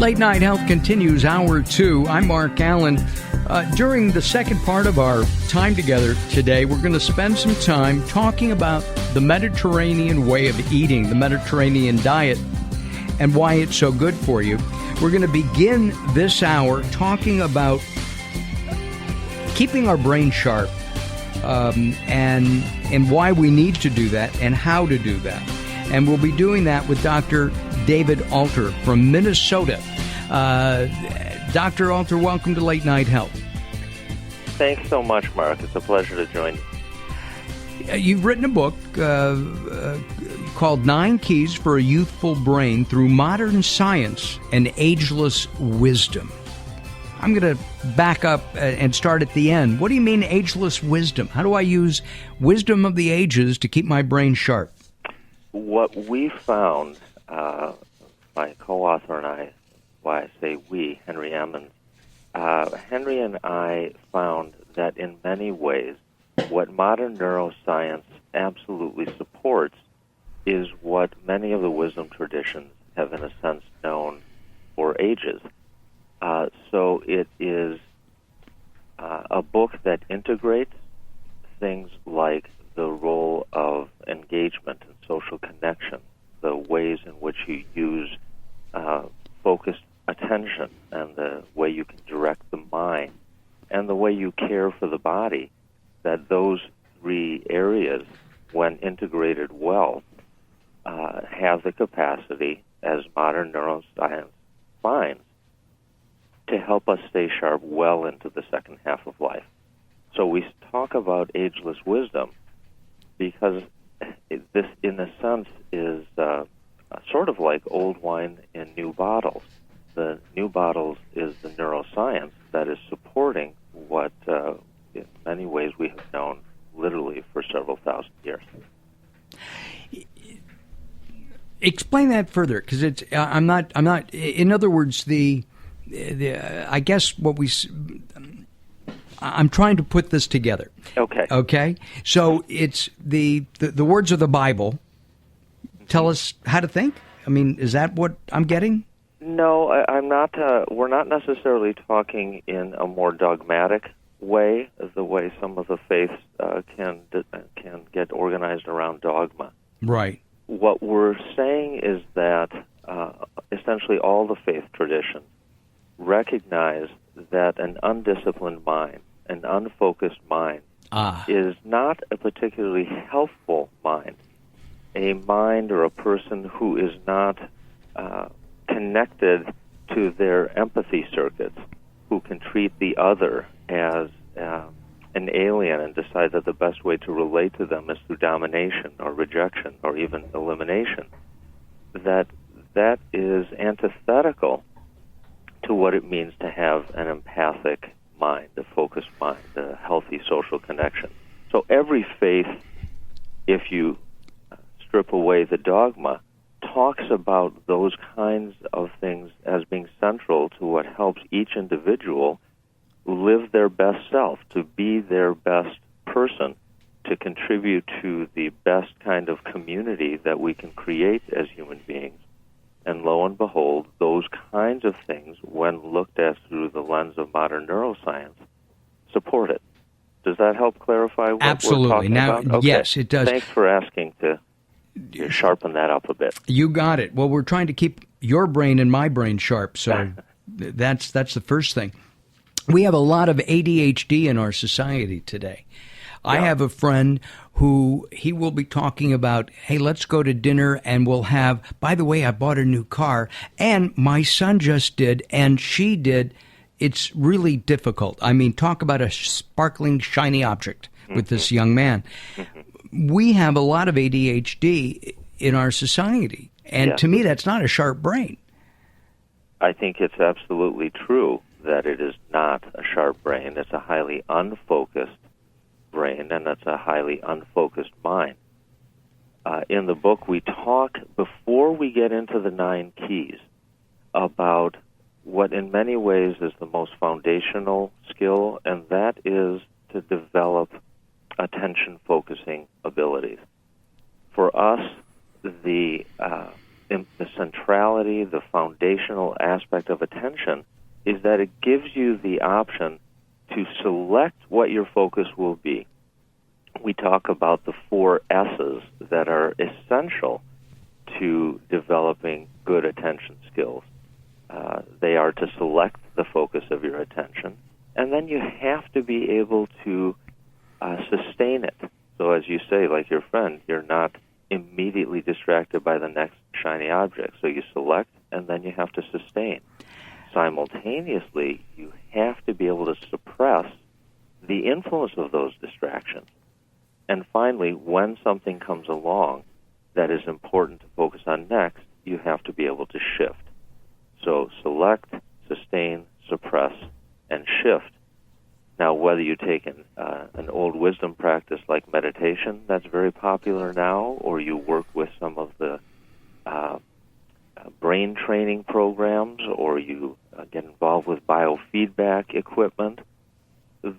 Late Night Health continues, Hour 2. I'm Mark Alyn. During the second part of our time together today, we're going to spend some time talking about the Mediterranean way of eating, the Mediterranean diet, and why it's so good for you. We're going to begin this hour talking about keeping our brain sharp, and why we need to do that and how to do that. And we'll be doing that with Dr. David Alter from Minnesota. Dr. Alter, welcome to Late Night Health. Thanks so much, Mark. It's a pleasure to join you. You've written a book called 9 Keys for a Youthful Brain Through Modern Science and Ageless Wisdom. I'm going to back up and start at the end. What do you mean ageless wisdom? How do I use wisdom of the ages to keep my brain sharp? What we found, my co-author and I, why I say we, Henry Emmons, Henry and I found that in many ways, what modern neuroscience absolutely supports is what many of the wisdom traditions have, in a sense, known for ages. So it is a book that integrates things like the role of engagement and social connection, the ways in which you use focused attention, and the way you can direct the mind, and the way you care for the body, that those three areas, when integrated well, have the capacity, as modern neuroscience finds, to help us stay sharp well into the second half of life. So we talk about ageless wisdom because this, in a sense, is sort of like old wine in new bottles. The new bottles is the neuroscience that is supporting what, in many ways, we have known literally for several thousand years. Explain that further, because it's. I'm not. In other words, I guess what I'm trying to put this together. Okay. Okay. So it's the words of the Bible tell us how to think. I mean, is that what I'm getting? No, I'm not. We're not necessarily talking in a more dogmatic way, the way some of the faiths can get organized around dogma. Right. What we're saying is that essentially all the faith traditions recognize that an undisciplined mind, an unfocused mind, is not a particularly healthful mind. A mind or a person who is not connected to their empathy circuits, who can treat the other as an alien and decide that the best way to relate to them is through domination or rejection or even elimination, that is antithetical to what it means to have an empathic mind, a focused mind, a healthy social connection. So every faith, if you strip away the dogma, talks about those kinds of things as being central to what helps each individual live their best self, to be their best person, to contribute to the best kind of community that we can create as human beings. And lo and behold, those kinds of things, when looked at through the lens of modern neuroscience, support it. Does that help clarify what Absolutely. we're talking now, about? Okay. Yes, it does. Thanks for asking to sharpen that up a bit. You got it. Well, we're trying to keep your brain and my brain sharp, so that's the first thing. We have a lot of ADHD in our society today. Yeah. I have a friend who he will be talking about, hey, let's go to dinner and we'll have, by the way, I bought a new car and my son just did and she did. It's really difficult. I mean, talk about a sparkling, shiny object with this young man. We have a lot of ADHD in our society. And to me, that's not a sharp brain. I think it's absolutely true that it is not a sharp brain. It's a highly unfocused brain, and it's a highly unfocused mind. In the book, we talk, before we get into the 9 keys, about what in many ways is the most foundational skill, and that is to develop attention-focusing abilities. For us, the centrality fundamentally, the foundational aspect of attention is that it gives you the option to select what your focus will be. We talk about the 4 S's that are essential to developing good attention skills. They are to select the focus of your attention, and then you have to be able to sustain it. So as you say, like your friend, you're not immediately distracted by the next shiny object. So you select, and then you have to sustain. Simultaneously, you have to be able to suppress the influence of those distractions. And finally, when something comes along that is important to focus on next, you have to be able to shift. So select, sustain, suppress, and shift. Now, whether you take an old wisdom practice like meditation that's very popular now, or you work with some of the brain training programs, or you get involved with biofeedback equipment,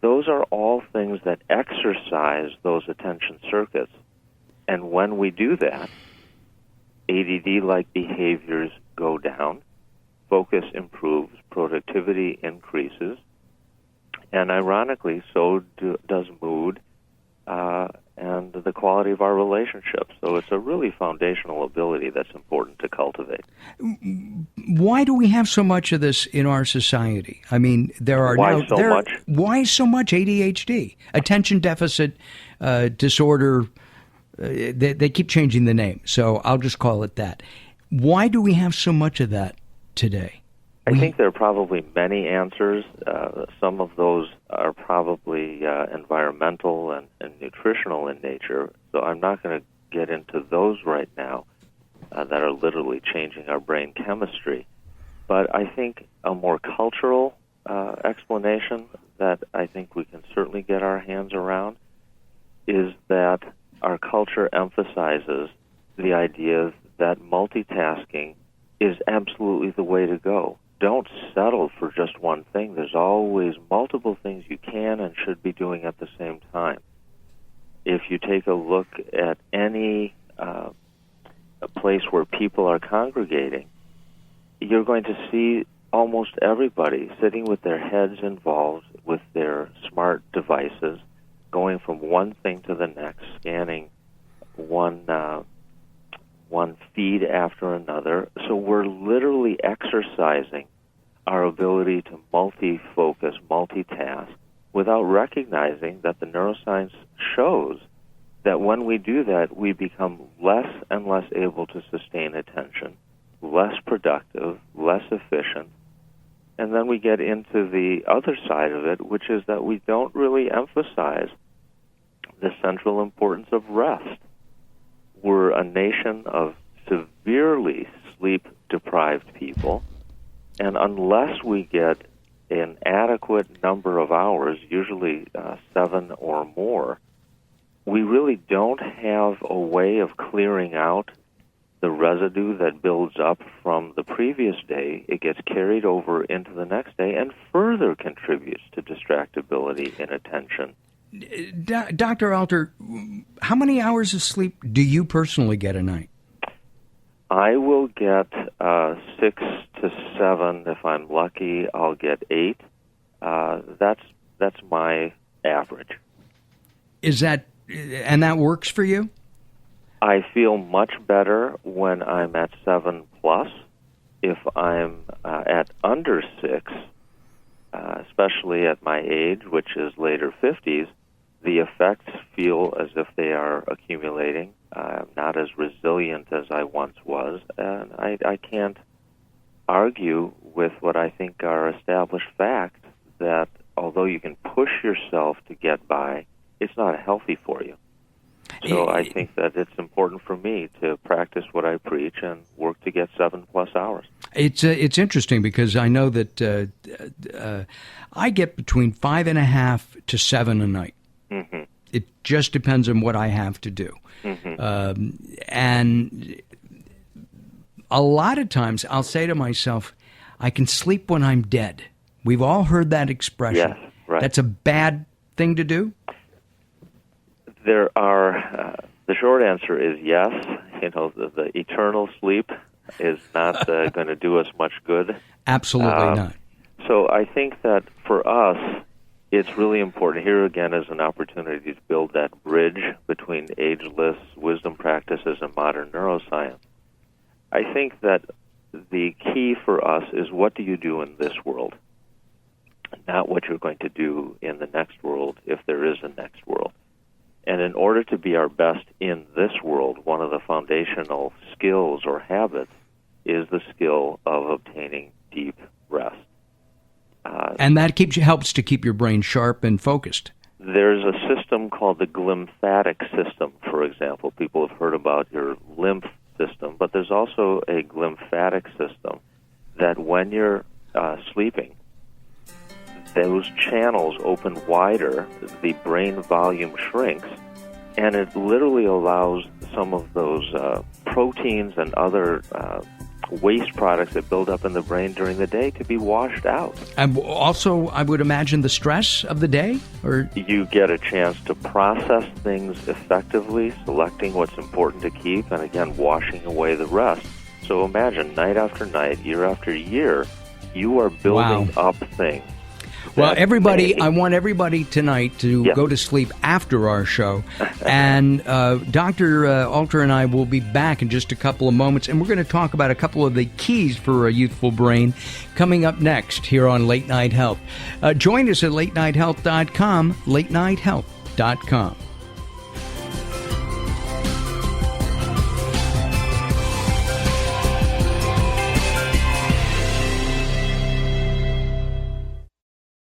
those are all things that exercise those attention circuits. And when we do that, ADD-like behaviors go down, focus improves, productivity increases, and ironically, so does mood and the quality of our relationships. So it's a really foundational ability that's important to cultivate. Why do we have so much of this in our society? I mean, there are Why so much? Why so much ADHD? Attention deficit disorder. They keep changing the name, so I'll just call it that. Why do we have so much of that today? I think there are probably many answers. Some of those are probably environmental and nutritional in nature, so I'm not going to get into those right now that are literally changing our brain chemistry. But I think a more cultural explanation that I think we can certainly get our hands around is that our culture emphasizes the idea that multitasking is absolutely the way to go. Don't settle for just one thing. There's always multiple things you can and should be doing at the same time. If you take a look at any a place where people are congregating, you're going to see almost everybody sitting with their heads involved with their smart devices, going from one thing to the next, scanning one feed after another. So we're literally exercising our ability to multi-focus, multitask, without recognizing that the neuroscience shows that when we do that, we become less and less able to sustain attention, less productive, less efficient, and then we get into the other side of it, which is that we don't really emphasize the central importance of rest. We're a nation of severely sleep-deprived people, and unless we get an adequate number of hours, usually 7 or more, we really don't have a way of clearing out the residue that builds up from the previous day. It gets carried over into the next day and further contributes to distractibility in attention. Dr. Alter, how many hours of sleep do you personally get a night? I will get 6 to 7. If I'm lucky, I'll get 8. That's my average. Is that, and that works for you? I feel much better when I'm at 7 plus. If I'm at under 6, especially at my age, which is later 50s, the effects feel as if they are accumulating. I'm not as resilient as I once was, and I can't argue with what I think are established facts that although you can push yourself to get by, it's not healthy for you. So I think that it's important for me to practice what I preach and work to get 7 plus hours. It's interesting because I know that I get between 5.5 to 7 a night. Mm-hmm. It just depends on what I have to do. Mm-hmm. And a lot of times I'll say to myself, I can sleep when I'm dead. We've all heard that expression. Yes, right. That's a bad thing to do? There are, the short answer is yes. You know, the eternal sleep is not going to do us much good. Absolutely not. So I think that for us, it's really important. Here again is an opportunity to build that bridge between ageless wisdom practices and modern neuroscience. I think that the key for us is, what do you do in this world? Not what you're going to do in the next world, if there is a next world. And in order to be our best in this world, one of the foundational skills or habits is the skill of obtaining deep rest. And that helps to keep your brain sharp and focused. There's a system called the glymphatic system, for example. People have heard about your lymph system, but there's also a glymphatic system that when you're sleeping, those channels open wider, the brain volume shrinks, and it literally allows some of those proteins and other waste products that build up in the brain during the day to be washed out. And also, I would imagine the stress of the day? Or you get a chance to process things effectively, selecting what's important to keep, and again, washing away the rest. So imagine, night after night, year after year, you are building up things. Well, everybody, I want everybody tonight to go to sleep after our show. And Dr. Alter and I will be back in just a couple of moments, and we're going to talk about a couple of the keys for a youthful brain coming up next here on Late Night Health. Join us at latenighthealth.com, latenighthealth.com.